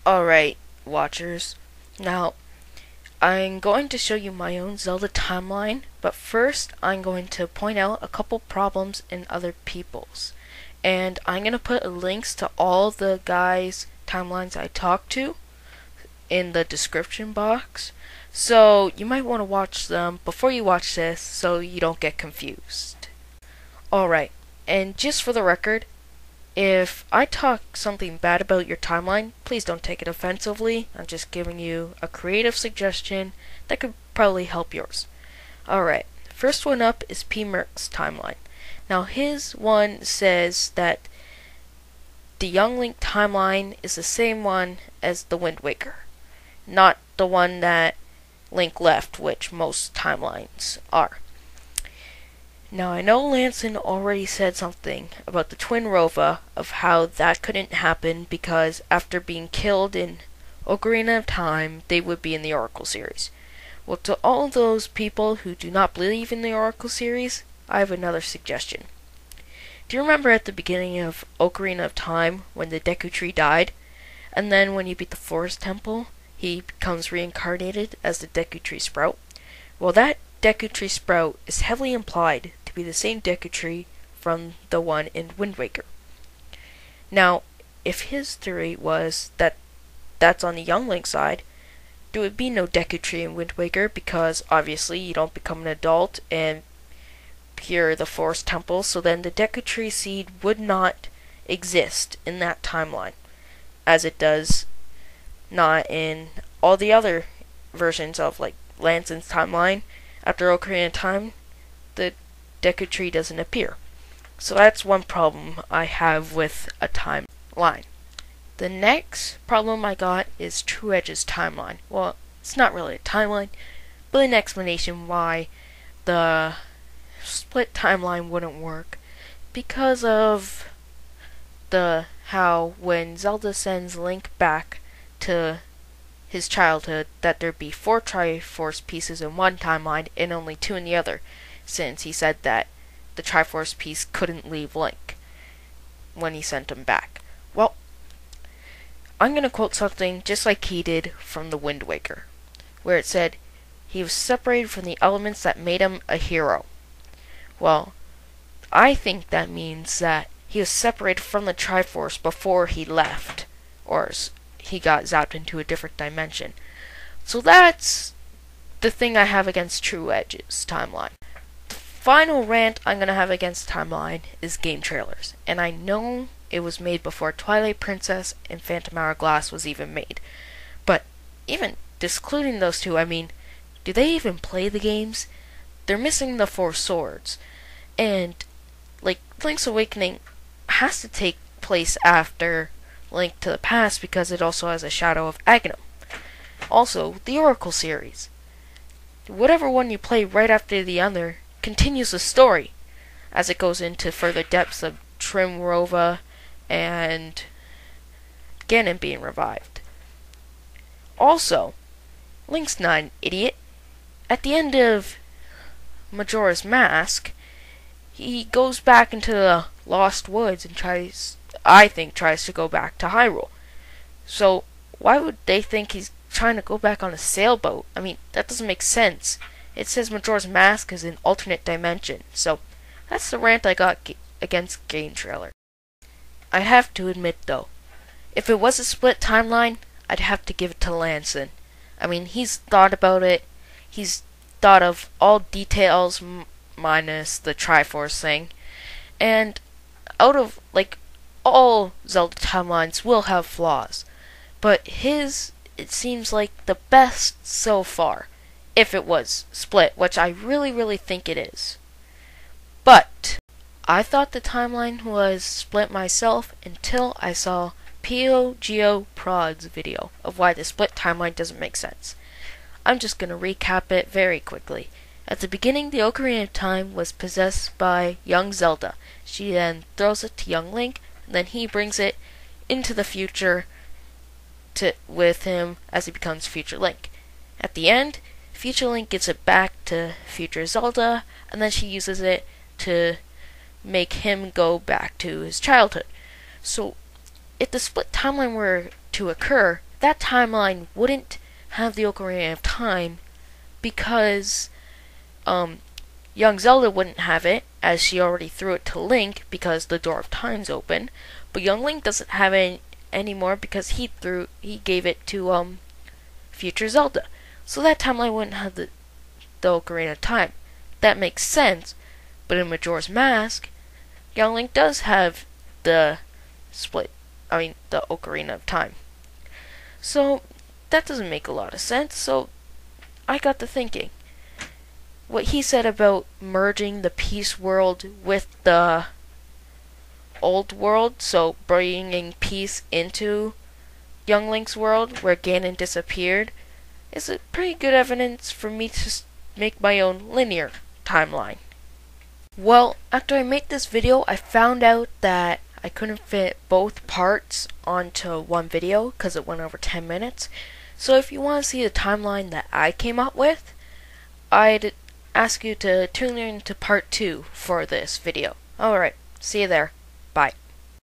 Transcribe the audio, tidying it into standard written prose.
Alright, watchers. Now, I'm going to show you my own Zelda timeline, but first I'm going to point out a couple problems in other people's. And I'm going to put links to all the guys' timelines I talked to in the description box. So you might want to watch them before you watch this so you don't get confused. Alright, and just for the record, if I talk something bad about your timeline, please don't take it offensively. I'm just giving you a creative suggestion that could probably help yours. Alright, first one up is Pmerkt's timeline. Now his one says that the Young Link timeline is the same one as the Wind Waker, not the one that Link left, which most timelines are. Now I know Lancuns already said something about the Twin Rova of how that couldn't happen because after being killed in Ocarina of Time, they would be in the Oracle series. Well, to all those people who do not believe in the Oracle series, I have another suggestion. Do you remember at the beginning of Ocarina of Time when the Deku Tree died? And then when you beat the Forest Temple, he becomes reincarnated as the Deku Tree Sprout? Well, that Deku Tree Sprout is heavily implied to be the same Deku Tree from the one in Wind Waker. Now, if his theory was that that's on the Young Link side, there would be no Deku Tree in Wind Waker because obviously you don't become an adult and appear the Forest Temple, so then the Deku Tree seed would not exist in that timeline, as it does not in all the other versions of like Lancuns' timeline. After Ocarina of Time, the Deku Tree doesn't appear. So that's one problem I have with a timeline. The next problem I got is Trueedge's timeline. Well, it's not really a timeline, but an explanation why the split timeline wouldn't work because of how when Zelda sends Link back to his childhood, that there'd be 4 Triforce pieces in one timeline and only 2 in the other, since he said that the Triforce piece couldn't leave Link when he sent him back. Well, I'm gonna quote something just like he did from the Wind Waker, where it said, he was separated from the elements that made him a hero. Well, I think that means that he was separated from the Triforce before he left, or he got zapped into a different dimension. So that's the thing I have against Trueedge's timeline. The final rant I'm going to have against timeline is GameTrailers, and I know it was made before Twilight Princess and Phantom Hourglass was even made. But even excluding those two, I mean, do they even play the games? They're missing the 4 swords. And, like, Link's Awakening has to take place after Link to the Past because it also has a Shadow of Aghanim. Also, the Oracle series. Whatever one you play right after the other continues the story as it goes into further depths of Twin Rova and Ganon being revived. Also, Link's not an idiot. At the end of Majora's Mask, he goes back into the Lost Woods and tries to go back to Hyrule. So why would they think he's trying to go back on a sailboat? I mean, that doesn't make sense. It says Majora's Mask is an alternate dimension. So that's the rant I got against GameTrailers. I have to admit though, if it was a split timeline, I'd have to give it to Lancuns. I mean, he's thought about it. He's thought of all details minus the Triforce thing. And out of, like, all Zelda timelines will have flaws, but his, it seems like the best so far, if it was split, which I really think it is. But I thought the timeline was split myself until I saw GePeProd's video of why the split timeline doesn't make sense. I'm just gonna recap it very quickly. At the beginning, the Ocarina of Time was possessed by young Zelda. She then throws it to young Link, and then he brings it into the future with him as he becomes future Link. At the end, future Link gives it back to future Zelda, and then she uses it to make him go back to his childhood. So, if the split timeline were to occur, that timeline wouldn't have the Ocarina of Time because young Zelda wouldn't have it, as she already threw it to Link because the Door of Time's open. But young Link doesn't have it anymore because he gave it to future Zelda. So that timeline wouldn't have the Ocarina of Time. That makes sense. But in Majora's Mask, young Link does have the the Ocarina of Time. So that doesn't make a lot of sense. So I got to thinking. What he said about merging the Peace world with the old world, so bringing Peace into young Link's world where Ganon disappeared, is a pretty good evidence for me to make my own linear timeline. Well, after I made this video, I found out that I couldn't fit both parts onto one video because it went over 10 minutes. So if you want to see the timeline that I came up with, I'd ask you to tune in to part 2 for this video. Alright, see you there. Bye.